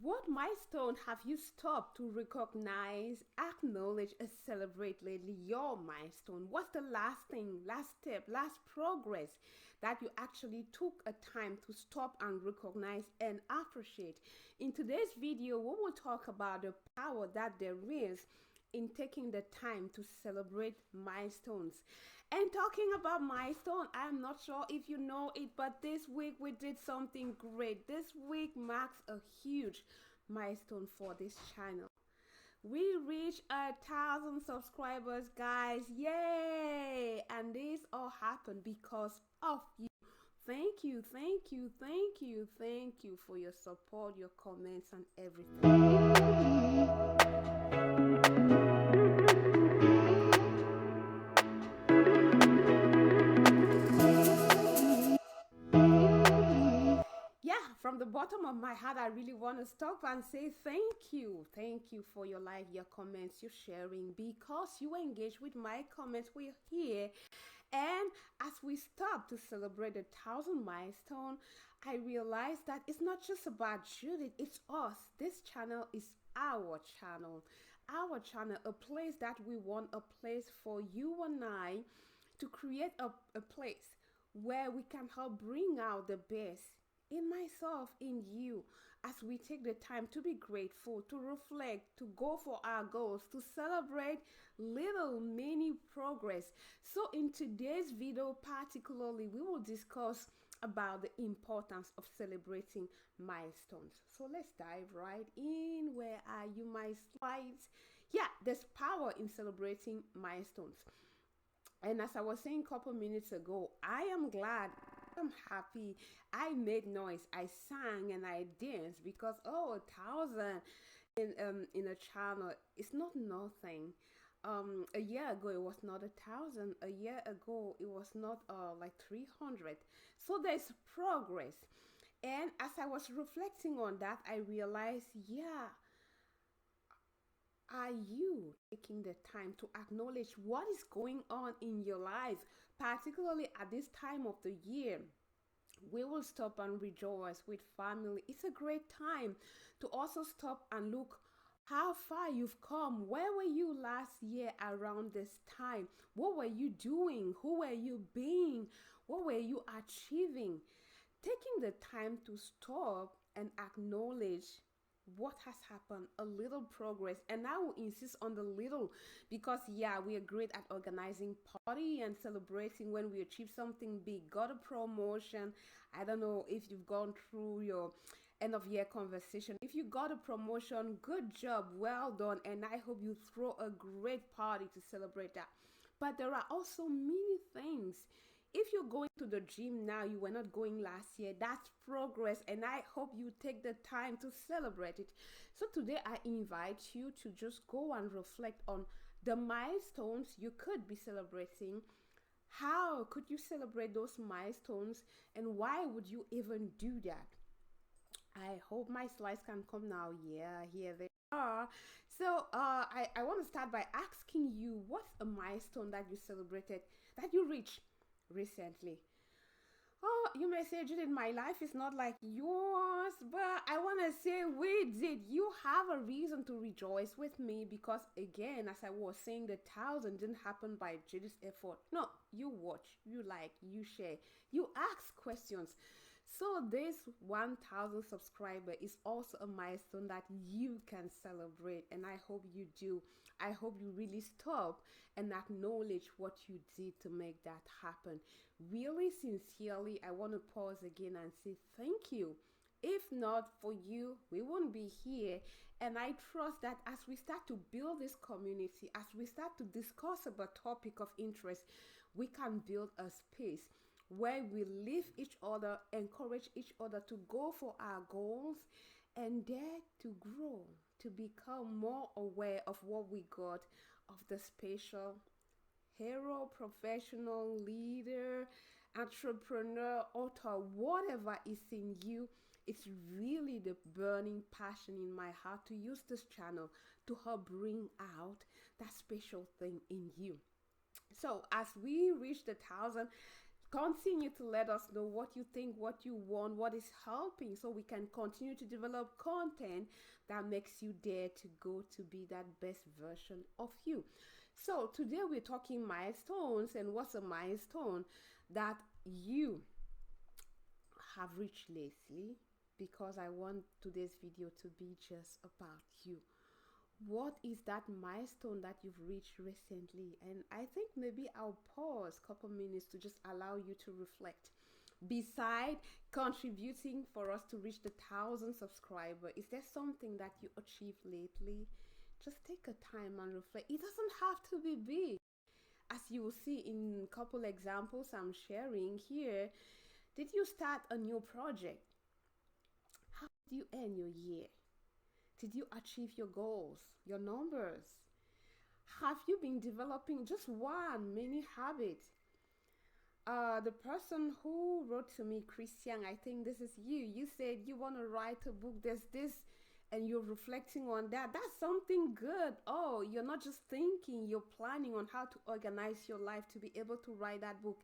What milestone have you stopped to recognize, acknowledge, and celebrate lately? Your milestone. What's the last thing, last step, last progress that you actually took a time to stop and recognize and appreciate? In today's video, we will talk about the power that there is in taking the time to celebrate milestones. And talking about milestone, I'm not sure if you know it, but this week we did something great. This week marks a huge milestone for this channel. We reached 1,000 subscribers, guys. Yay! And this all happened because of you. Thank you, thank you, thank you, thank you for your support, your comments, and everything. Yeah, from the bottom of my heart, I really want to stop and say thank you. Thank you for your like, your comments, your sharing. Because you engage with my comments, we're here. And as we stop to celebrate the 1,000 milestone, I realized that it's not just about Judith, it's us. This channel is our channel. Our channel, a place that we want, a place for you and I to create a place where we can help bring out the best in myself, in you, as we take the time to be grateful, to reflect, to go for our goals, to celebrate little mini progress. So in today's video particularly, we will discuss about the importance of celebrating milestones. So let's dive right in. Where are you, my slides? Yeah, there's power in celebrating milestones. And as I was saying a couple minutes ago, I am glad, I'm happy. I made noise, I sang and I danced because 1,000 in a channel is not nothing. A year ago it was not 1,000. A year ago it was not like 300. So there's progress. And as I was reflecting on that, I realized, yeah, are you taking the time to acknowledge what is going on in your life, particularly at this time of the year? We will stop and rejoice with family. It's a great time to also stop and look how far you've come. Where were you last year around this time? What were you doing? Who were you being? What were you achieving? Taking the time to stop and acknowledge what has happened, a little progress. And I will insist on the little because yeah, we are great at organizing party and celebrating when we achieve something big. Got a promotion. I don't know if you've gone through your end of year conversation. If you got a promotion, good job, well done, and I hope you throw a great party to celebrate that. But there are also many things. If you're going to the gym now, you were not going last year, that's progress, and I hope you take the time to celebrate it. So today I invite you to just go and reflect on the milestones you could be celebrating. How could you celebrate those milestones, and why would you even do that? I hope my slides can come now. Yeah, here they are. So I want to start by asking you, what's a milestone that you celebrated, that you reached recently? Oh, you may say, Judith, my life is not like yours, but I want to say we did. You have a reason to rejoice with me because, again, as I was saying, the 1,000 didn't happen by Judith's effort. No, you watch, you like, you share, you ask questions. So this 1,000 subscriber is also a milestone that you can celebrate, and I hope you do. I hope you really stop and acknowledge what you did to make that happen. Really sincerely, I want to pause again and say thank you. If not for you, we won't be here. And I trust that as we start to build this community, as we start to discuss about topic of interest, we can build a space where we lift each other, encourage each other to go for our goals, and dare to grow, to become more aware of what we got, of the special hero, professional, leader, entrepreneur, author, whatever is in you. It's really the burning passion in my heart to use this channel to help bring out that special thing in you. So as we reach the 1,000, Continue to let us know what you think, what you want, what is helping, so we can continue to develop content that makes you dare to go to be that best version of you. So today we're talking milestones, and what's a milestone that you have reached lately, because I want today's video to be just about you. What is that milestone that you've reached recently? And I think maybe I'll pause a couple minutes to just allow you to reflect. Beside contributing for us to reach the 1,000 subscriber, is there something that you achieved lately? Just take a time and reflect. It doesn't have to be big. As you will see in a couple examples I'm sharing here, did you start a new project? How did you end your year? Did you achieve your goals, your numbers? Have you been developing just one mini habit? The person who wrote to me, Christian, I think this is you. You said you want to write a book. There's this, and you're reflecting on that. That's something good. Oh, you're not just thinking, you're planning on how to organize your life to be able to write that book.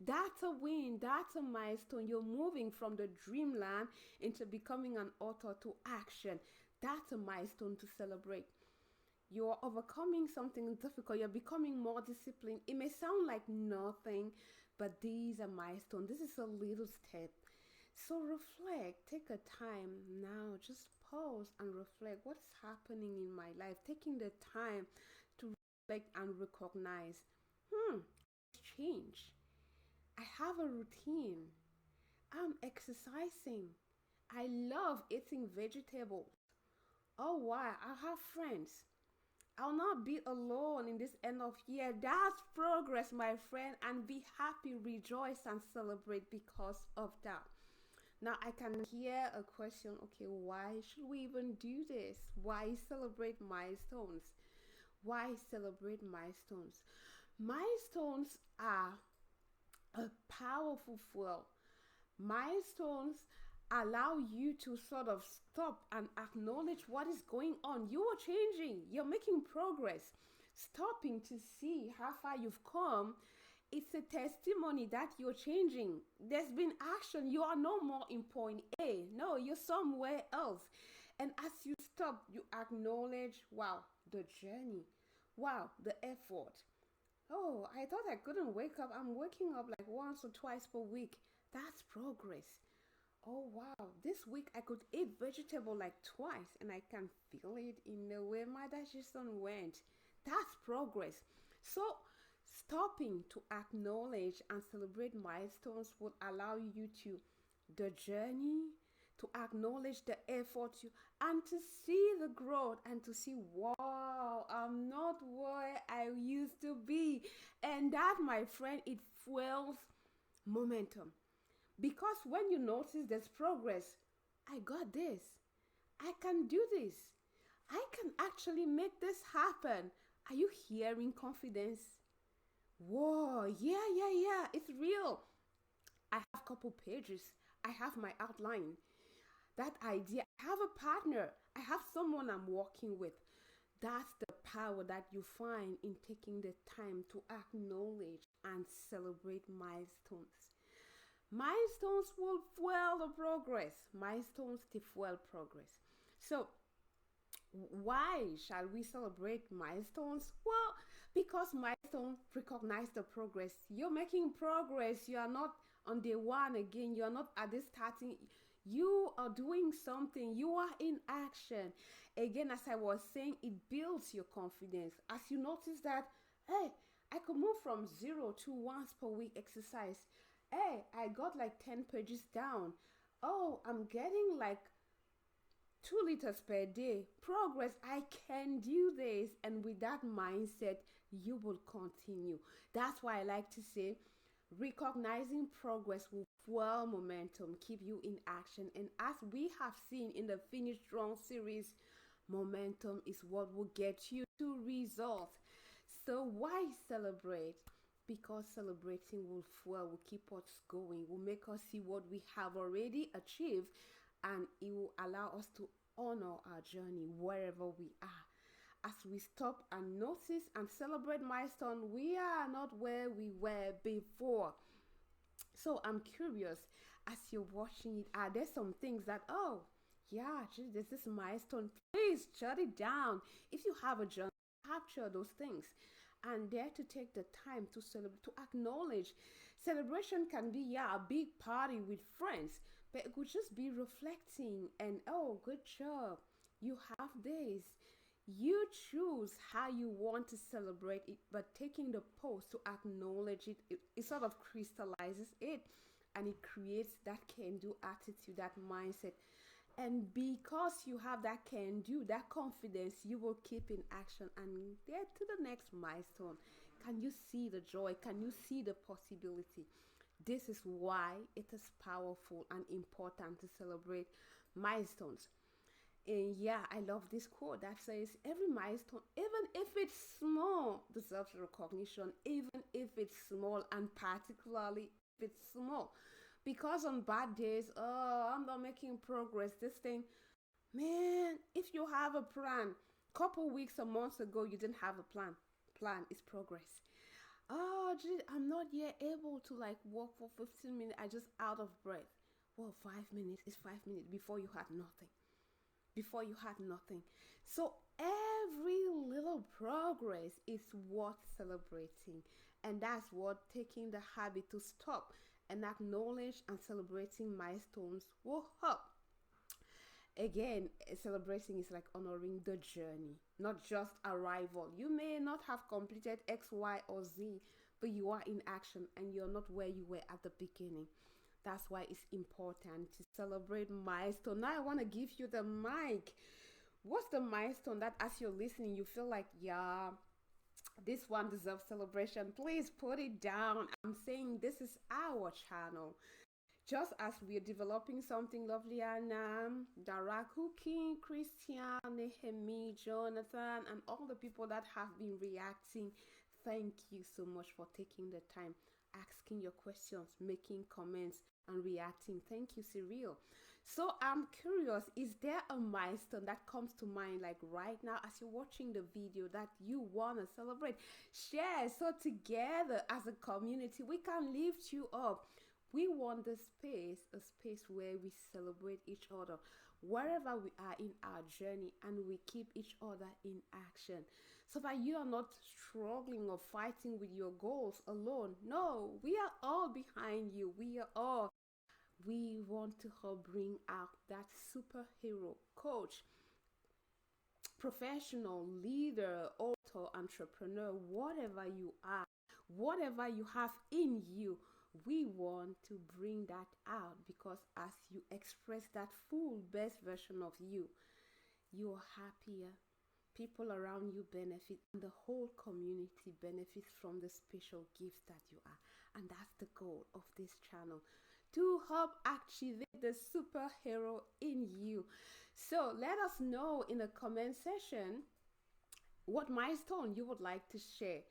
That's a win. That's a milestone. You're moving from the dreamland into becoming an author to action. That's a milestone to celebrate. You're overcoming something difficult. You're becoming more disciplined. It may sound like nothing, but these are milestones. This is a little step. So reflect. Take a time now. Just pause and reflect. What's happening in my life? Taking the time to reflect and recognize. Change. I have a routine. I'm exercising. I love eating vegetables. Oh wow, I have friends. I'll not be alone in this end of year. That's progress, my friend, and be happy, rejoice, and celebrate because of that. Now I can hear a question, okay, why should we even do this? Why celebrate milestones? Why celebrate milestones? Milestones are a powerful fuel. Milestones allow you to sort of stop and acknowledge what is going on. You are changing, you're making progress. Stopping to see how far you've come, it's a testimony that you're changing. There's been action. You are no more in point A. No, you're somewhere else. And as you stop, you acknowledge, wow, the journey. Wow, the effort. Oh, I thought I couldn't wake up. I'm waking up like once or twice per week. That's progress. Oh wow, this week I could eat vegetable like twice and I can feel it in the way my digestion went. That's progress. So stopping to acknowledge and celebrate milestones will allow you to the journey, to acknowledge the effort and to see the growth and to see, wow, I'm not where I used to be. And that, my friend, it fuels momentum. Because when you notice there's progress, I got this. I can do this. I can actually make this happen. Are you hearing confidence? Whoa, yeah, it's real. I have a couple pages. I have my outline. That idea. I have a partner. I have someone I'm working with. That's the power that you find in taking the time to acknowledge and celebrate milestones. Milestones will fuel the progress. Milestones to fuel progress. So, why shall we celebrate milestones? Well, because milestones recognize the progress. You're making progress. You are not on day one again. You are not at this starting. You are doing something. You are in action. Again, as I was saying, it builds your confidence. As you notice that, hey, I could move from 0 to once per week exercise. Hey, I got like 10 pages down. Oh, I'm getting like 2 liters per day. Progress, I can do this. And with that mindset, you will continue. That's why I like to say, recognizing progress will fuel momentum, keep you in action. And as we have seen in the Finish Strong series, momentum is what will get you to results. So why celebrate? Because celebrating will fuel, will keep us going, will make us see what we have already achieved, and it will allow us to honor our journey wherever we are. As we stop and notice and celebrate milestone, we are not where we were before. So I'm curious, as you're watching it, are there some things that, oh, yeah, gee, there's this milestone? Please jot it down. If you have a journal, capture those things and dare to take the time to celebrate, to acknowledge. Celebration can be, yeah, a big party with friends, but it could just be reflecting and, oh, good job. You have this. You choose how you want to celebrate it, but taking the pose to acknowledge it, it sort of crystallizes it and it creates that can do attitude, that mindset. And because you have that can do, that confidence, you will keep in action and get to the next milestone. Can you see the joy? Can you see the possibility? This is why it is powerful and important to celebrate milestones. And yeah, I love this quote that says every milestone, even if it's small, deserves recognition, even if it's small, and particularly if it's small. Because on bad days, oh, I'm not making progress. This thing, man, if you have a plan, couple weeks or months ago, you didn't have a plan. Plan is progress. Oh, gee, I'm not yet able to like walk for 15 minutes. I just out of breath. Well, 5 minutes is 5 minutes before you had nothing, before you had nothing. So every little progress is worth celebrating. And that's what taking the habit to stop and acknowledge and celebrating milestones will help. Again, celebrating is like honoring the journey, not just arrival. You may not have completed X, Y, or Z, but you are in action and you're not where you were at the beginning. That's why it's important to celebrate milestone. Now I want to give you the mic. What's the milestone that as you're listening, you feel like, yeah, this one deserves celebration? Please put it down. I'm saying this is our channel. Just as we're developing something lovely, and Dara Cooking, Christian, Nehemi, Jonathan, and all the people that have been reacting, thank you so much for taking the time, asking your questions, making comments, and reacting. Thank you, Cyril. So I'm curious, is there a milestone that comes to mind like right now as you're watching the video that you want to celebrate? Share so together as a community we can lift you up. We want the space, a space where we celebrate each other wherever we are in our journey and we keep each other in action so that you are not struggling or fighting with your goals alone. No, we are all behind you. We want to help bring out that superhero, coach, professional, leader, author, entrepreneur, whatever you are, whatever you have in you. We want to bring that out because as you express that full best version of you, you're happier. People around you benefit, and the whole community benefits from the special gifts that you are. And that's the goal of this channel, to help activate the superhero in you. So let us know in the comment section what milestone you would like to share.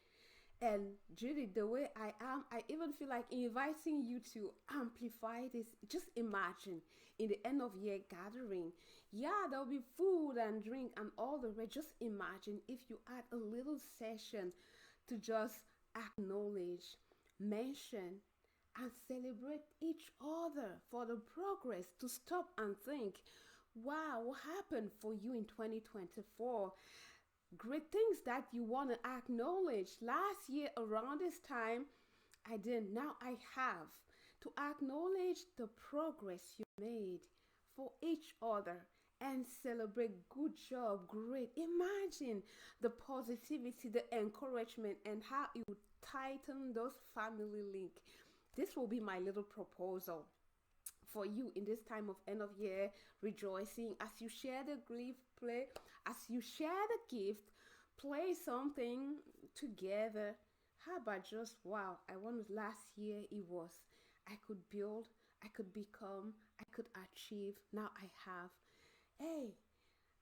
And Judy, the way I am, I even feel like inviting you to amplify this. Just imagine in the end of year gathering, yeah, there'll be food and drink and all the rest. Just imagine if you add a little session to just acknowledge, mention, and celebrate each other for the progress, to stop and think, wow, what happened for you in 2024? Great things that you want to acknowledge. Last year around this time, I didn't. Now I have. To acknowledge the progress you made for each other and celebrate. Good job, great. Imagine the positivity, the encouragement, and how it would tighten those family link. This will be my little proposal for you in this time of end of year rejoicing. As you share the gift, play. As you share the gift, play something together. How about just wow? I wanted last year it was I could build, I could become, I could achieve. Now I have. Hey,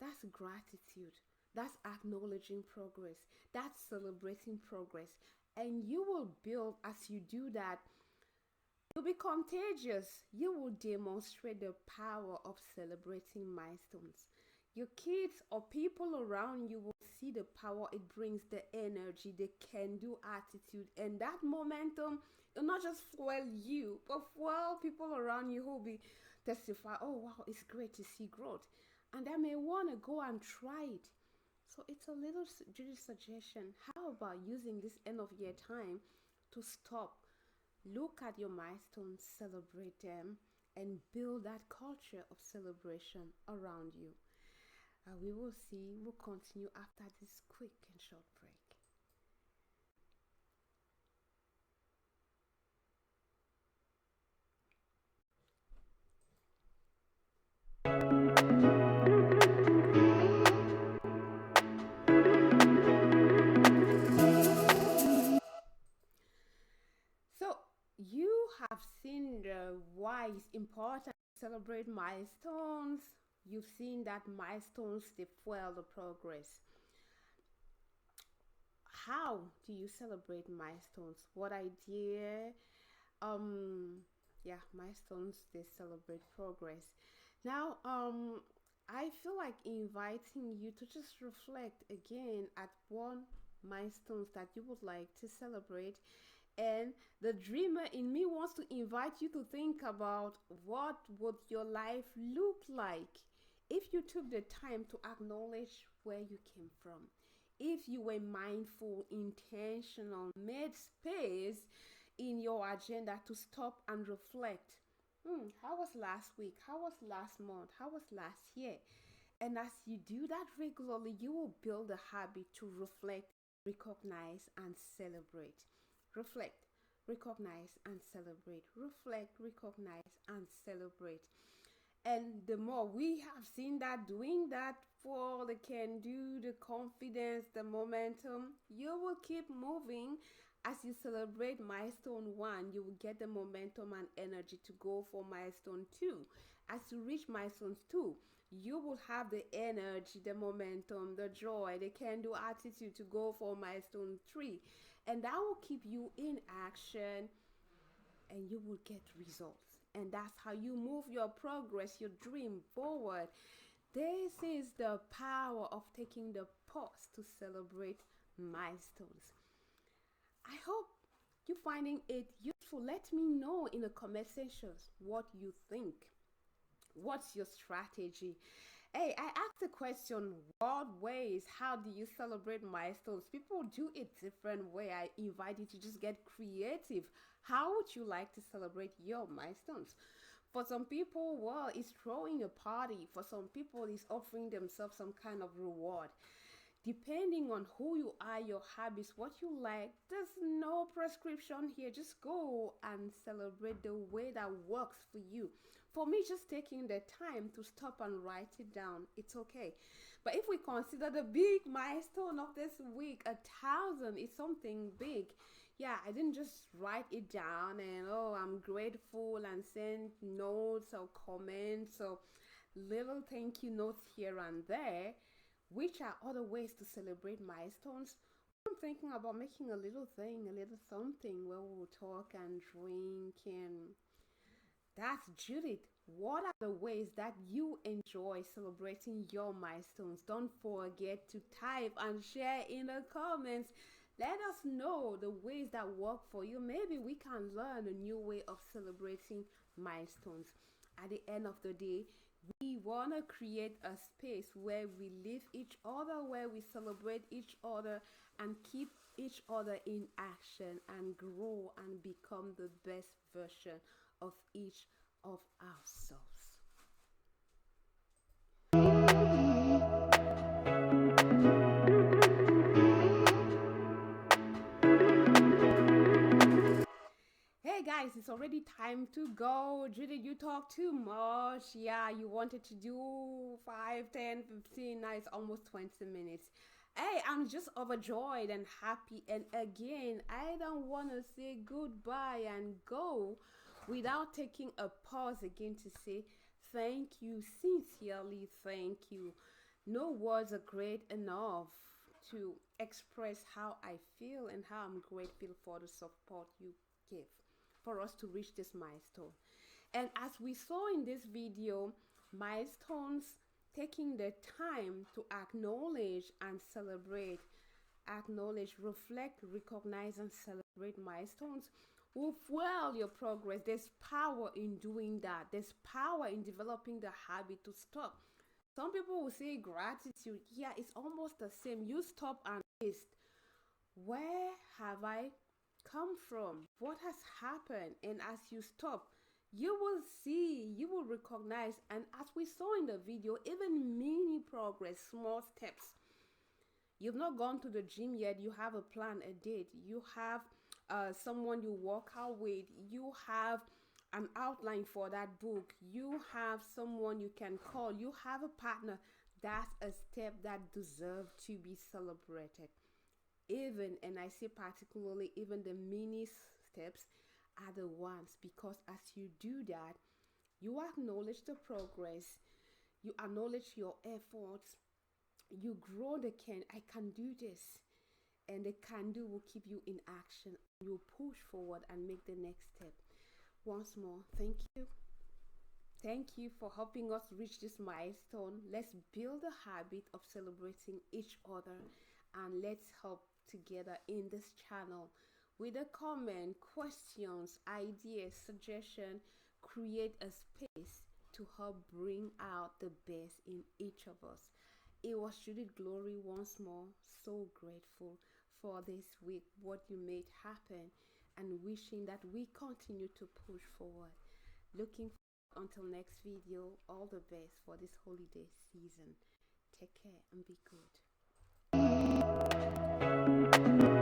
that's gratitude. That's acknowledging progress. That's celebrating progress. And you will build as you do that. You'll be contagious. You will demonstrate the power of celebrating milestones. Your kids or people around you will see the power it brings, the energy, the can do attitude, and that momentum will not just fuel you, but fuel people around you who will be testify, oh wow, it's great to see growth. And they may want to go and try it. So it's a little Judy suggestion. How about using this end of year time to stop, look at your milestones, celebrate them, and build that culture of celebration around you. We will see, we'll continue after this quick and short break. So, you have seen why it's important to celebrate milestones. You've seen that milestones they fuel the progress. How do you celebrate milestones? What idea? Um, yeah, milestones they celebrate progress. Now, I feel like inviting you to just reflect again at one milestones that you would like to celebrate, and the dreamer in me wants to invite you to think about what would your life look like if you took the time to acknowledge where you came from, if you were mindful, intentional, made space in your agenda to stop and reflect. How was last week? How was last month? How was last year? And as you do that regularly, you will build a habit to reflect, recognize, and celebrate. Reflect, recognize, and celebrate. Reflect, recognize, and celebrate. And the more we have seen that, doing that for the can do, the confidence, the momentum, you will keep moving. As you celebrate milestone one, you will get the momentum and energy to go for milestone two. As you reach milestone two, you will have the energy, the momentum, the joy, the can do attitude to go for milestone three. And that will keep you in action, and you will get results. And that's how you move your progress, your dream forward. This is the power of taking the pause to celebrate milestones. I hope you're finding it useful. Let me know in the comment sections what you think. What's your strategy? Hey, I asked the question, what ways, how do you celebrate milestones? People do it different way. I invite you to just get creative. How would you like to celebrate your milestones? For some people, well, it's throwing a party. For some people, it's offering themselves some kind of reward. Depending on who you are, your habits, what you like, there's no prescription here. Just go and celebrate the way that works for you. For me, just taking the time to stop and write it down, it's okay. But if we consider the big milestone of this week, 1,000 is something big. Yeah, I didn't just write it down and oh, I'm grateful and send notes or comments or little thank you notes here and there, which are other ways to celebrate milestones. I'm thinking about making a little thing, a little something where we'll talk and drink and that's Judith. What are the ways that you enjoy celebrating your milestones? Don't forget to type and share in the comments. Let us know the ways that work for you. Maybe we can learn a new way of celebrating milestones. At the end of the day, we want to create a space where we lift each other, where we celebrate each other and keep each other in action and grow and become the best version of each of ourselves. Hey guys, it's already time to go. Judy, you talk too much. Yeah, you wanted to do 5, 10, 15. Now it's almost 20 minutes. Hey, I'm just overjoyed and happy. And again, I don't want to say goodbye and go without taking a pause again to say thank you, sincerely thank you. No words are great enough to express how I feel and how I'm grateful for the support you give for us to reach this milestone. And as we saw in this video, milestones taking the time to acknowledge and celebrate, acknowledge, reflect, recognize, and celebrate milestones will fuel your progress. There's power in doing that. There's power in developing the habit to stop. Some people will say gratitude. Yeah, it's almost the same. You stop and list. Where have I come from? What has happened? And as you stop, you will see, you will recognize, and as we saw in the video, even mini progress, small steps. You've not gone to the gym yet, you have a plan, a date, you have someone you work out with, you have an outline for that book, you have someone you can call, you have a partner. That's a step that deserves to be celebrated. Even, and I say particularly, even the mini steps are the ones, because as you do that, you acknowledge the progress, you acknowledge your efforts, you grow the I can do this, and the can do will keep you in action. You push forward and make the next step. Once more, thank you. Thank you for helping us reach this milestone. Let's build a habit of celebrating each other, and let's help together in this channel. With a comment, questions, ideas, suggestion, create a space to help bring out the best in each of us. It was Judith Glory once more. So grateful for this week, what you made happen, and wishing that we continue to push forward. Looking forward until next video. All the best for this holiday season. Take care and be good.